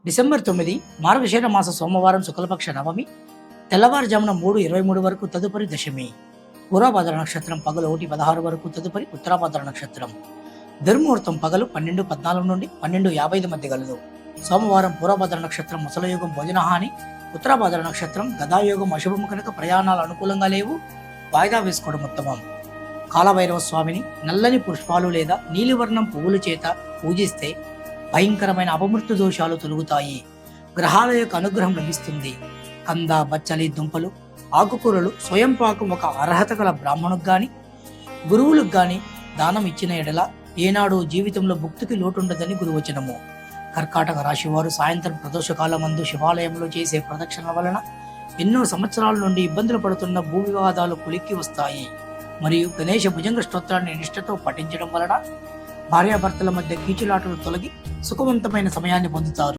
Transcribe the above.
December 9 మార్గశిర మాస సోమవారం శుక్లపక్ష నవమి, తెల్లవారుజామున 3:23 వరకు తదుపరి దశమి. పూర్వభద్ర నక్షత్రం పగలు 1:16 వరకు తదుపరి ఉత్తరాభద్ర నక్షత్రం. దుర్ముహూర్తం పగలు 12:14 నుండి 12:55 మధ్య గలదు. సోమవారం పూర్వభద్ర నక్షత్రం ముసలయోగం భోజనహాని, ఉత్తరాభద్ర నక్షత్రం గదాయోగం అశుభము కనుక ప్రయాణాలు అనుకూలంగా లేవు, వాయిదా వేసుకోవడం ఉత్తమం. కాలభైరవ స్వామిని నల్లని పుష్పాలు లేదా నీలివర్ణం పువ్వుల చేత పూజిస్తే భయంకరమైన అపమృత్యు దోషాలు తొలుగుతాయి. గ్రహాల యొక్క అనుగ్రహం లభిస్తుంది. కంద, బచ్చలి, దుంపలు, ఆకుకూరలు స్వయం పాకం ఒక అర్హత గల బ్రాహ్మణుకు గాని గురువులకు గాని దానం ఇచ్చిన ఎడల ఏనాడు జీవితంలో భుక్తికి లోటుండదని గురువచనము. కర్కాటక రాశి వారు సాయంత్రం ప్రదోషకాలం మందు శివాలయంలో చేసే ప్రదక్షిణల వలన ఎన్నో సంవత్సరాల నుండి ఇబ్బందులు పడుతున్న భూ వివాదాలు కొలిక్కి వస్తాయి. మరియు గణేష భుజంగ స్తోత్రాన్ని నిష్ఠతో పఠించడం వలన భార్యాభర్తల మధ్య కీచులాటలు తొలగి సుఖవంతమైన సమయాన్ని పొందుతారు.